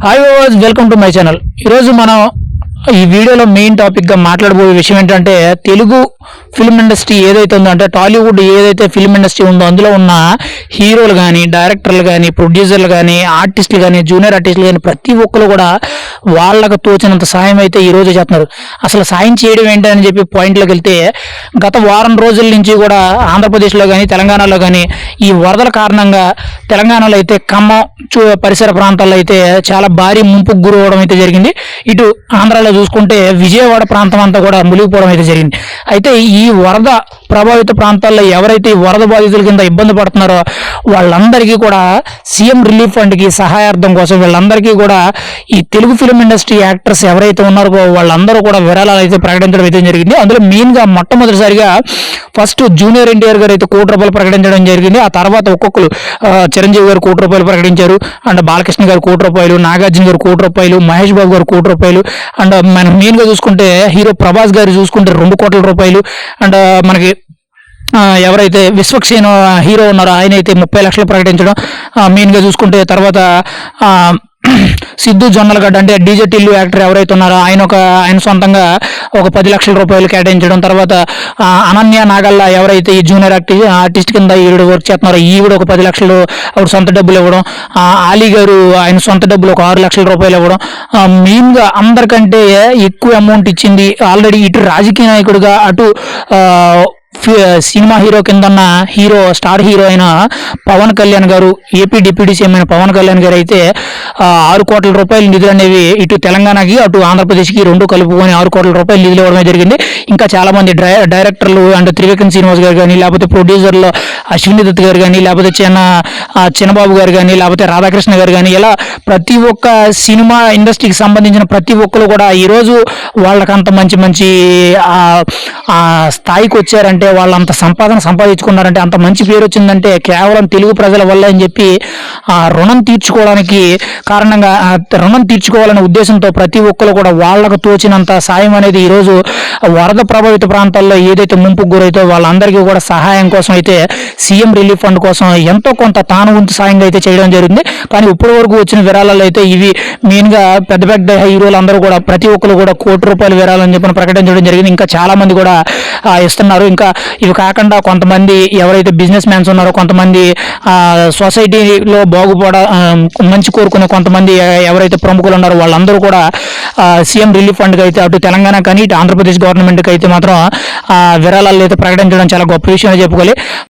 Hi was welcome to my channel. ఈరోజు మనం ఈ వీడియోలో మెయిన్ టాపిక్గా మాట్లాడబోయే విషయం ఏంటంటే తెలుగు ఫిల్మ్ ఇండస్ట్రీ ఏదైతే ఉందో అంటే టాలీవుడ్ ఏదైతే ఫిల్మ్ ఇండస్ట్రీ ఉందో అందులో ఉన్న హీరోలు కానీ డైరెక్టర్లు కానీ ప్రొడ్యూసర్లు కానీ ఆర్టిస్టులు కానీ జూనియర్ ఆర్టిస్టులు కానీ ప్రతి ఒక్కరు కూడా వాళ్ళకు తోచినంత సాయం అయితే ఈరోజు చేస్తున్నారు. అసలు సాయం చేయడం ఏంటని చెప్పి పాయింట్లోకి వెళ్తే గత వారం రోజుల నుంచి కూడా ఆంధ్రప్రదేశ్లో కానీ తెలంగాణలో కానీ ఈ వరదల కారణంగా తెలంగాణలో అయితే ఖమ్మం పరిసర ప్రాంతాల్లో అయితే చాలా భారీ ముంపుకు గురవడం అయితే జరిగింది. ఇటు ఆంధ్రాలో చూసుకుంటే విజయవాడ ప్రాంతం అంతా కూడా మునిగిపోవడం అయితే జరిగింది. అయితే ఈ వరద ప్రభావిత ప్రాంతాల్లో ఎవరైతే ఈ వరద బాధితుల కింద ఇబ్బంది పడుతున్నారో వాళ్ళందరికీ కూడా సీఎం రిలీఫ్ ఫండ్కి సహాయార్థం కోసం వీళ్ళందరికీ కూడా ఈ తెలుగు ఫిల్మ్ ఇండస్ట్రీ యాక్టర్స్ ఎవరైతే ఉన్నారో వాళ్ళందరూ కూడా విరాళాలు అయితే ప్రకటించడం అయితే జరిగింది. అందులో మెయిన్గా మొట్టమొదటిసారిగా ఫస్ట్ జూనియర్ ఎన్టీఆర్ గారు అయితే ₹1 ప్రకటించడం జరిగింది. ఆ తర్వాత ఒక్కొక్కరు చిరంజీవి గారు ₹1 ప్రకటించారు, అండ్ బాలకృష్ణ గారు ₹1, నాగార్జున గారు ₹1, మహేష్ బాబు గారు ₹1, అండ్ మనం మెయిన్గా చూసుకుంటే హీరో ప్రభాస్ గారు చూసుకుంటే ₹2 కోట్ల, అండ్ మనకి ఎవరైతే విశ్వక్సేన్ హీరో ఉన్నారో ఆయన అయితే 30 లక్షలు ప్రకటించడం మెయిన్గా చూసుకుంటే, తర్వాత సిద్ధు జొన్నలగడ్డ అంటే డీజే టిల్లు యాక్టర్ ఎవరైతే ఉన్నారో ఆయన సొంతంగా ఒక ₹10 లక్షలు కేటాయించడం, తర్వాత అనన్య నాగల్లా ఎవరైతే ఈ జూనియర్ ఆర్టిస్ట్ కింద ఈవిడ వర్క్ చేస్తున్నారో ఈవిడ ఒక 10 లక్షలు ఆవిడ సొంత డబ్బులు ఇవ్వడం, ఆలీ గారు ఆయన సొంత డబ్బులు ఒక ₹6 లక్షల ఇవ్వడం, మెయిన్గా అందరికంటే ఎక్కువ అమౌంట్ ఇచ్చింది ఆల్రెడీ ఇటు రాజకీయ నాయకుడిగా అటు సినిమా హీరో కింద ఉన్న స్టార్ హీరో అయిన పవన్ కళ్యాణ్ గారు, ఏపీ డిప్యూటీ సీఎం అయిన పవన్ కళ్యాణ్ గారు అయితే ₹6 కోట్ల నిధులు అనేవి ఇటు తెలంగాణకి అటు ఆంధ్రప్రదేశ్కి రెండు కలుపుకొని ₹6 కోట్ల నిధులు ఇవ్వడమే జరిగింది. ఇంకా చాలా మంది డైరెక్టర్లు అండ్ త్రివిక్రమ్ శ్రీనివాస్ గారు కానీ, లేకపోతే ప్రొడ్యూసర్లు అశ్విని దత్ గారు కానీ, లేకపోతే చిన్నబాబు గారు కానీ, లేకపోతే రాధాకృష్ణ గారు కానీ, ఇలా ప్రతి ఒక్క సినిమా ఇండస్ట్రీకి సంబంధించిన ప్రతి ఒక్కరు కూడా ఈరోజు వాళ్ళకంత మంచి మంచి స్థాయికి వచ్చారంటే వాళ్ళంత సంపాదించుకున్నారంటే అంత మంచి పేరు వచ్చిందంటే కేవలం తెలుగు ప్రజల వల్ల అని చెప్పి రుణం తీర్చుకోవాలనే ఉద్దేశంతో ప్రతి ఒక్కరు కూడా వాళ్ళకు తోచినంత సాయం అనేది ఈరోజు వరద ప్రభావిత ప్రాంతాల్లో ఏదైతే ముంపుకు గురైతే వాళ్ళందరికీ కూడా సహాయం కోసం అయితే సీఎం రిలీఫ్ ఫండ్ కోసం ఎంతో కొంత తాను వంతు సాయంగా అయితే చేయడం జరిగింది. కానీ ఇప్పటి వరకు వచ్చిన విరాళాలు అయితే ఇవి మెయిన్గా పెద్ద పెద్ద హీరోలు అందరూ కూడా ప్రతి ఒక్కరు కూడా ₹1 విరాళాలని చెప్పి ప్రకటించడం జరిగింది. ఇంకా చాలా మంది కూడా ఇస్తున్నారు. ఇంకా ఇవి కాకుండా కొంతమంది ఎవరైతే బిజినెస్ మ్యాన్స్ ఉన్నారో, కొంతమంది సొసైటీలో మంచి కోరుకునే కొంతమంది ఎవరైతే ప్రముఖులు ఉన్నారో వాళ్ళందరూ కూడా సీఎం రిలీఫ్ ఫండ్కి అయితే అటు తెలంగాణ కానీ ఇటు ఆంధ్రప్రదేశ్ గవర్నమెంట్కి అయితే మాత్రం విరాళాలు అయితే ప్రకటించడం చాలా గొప్ప విషయం అని చెప్పుకోవాలి.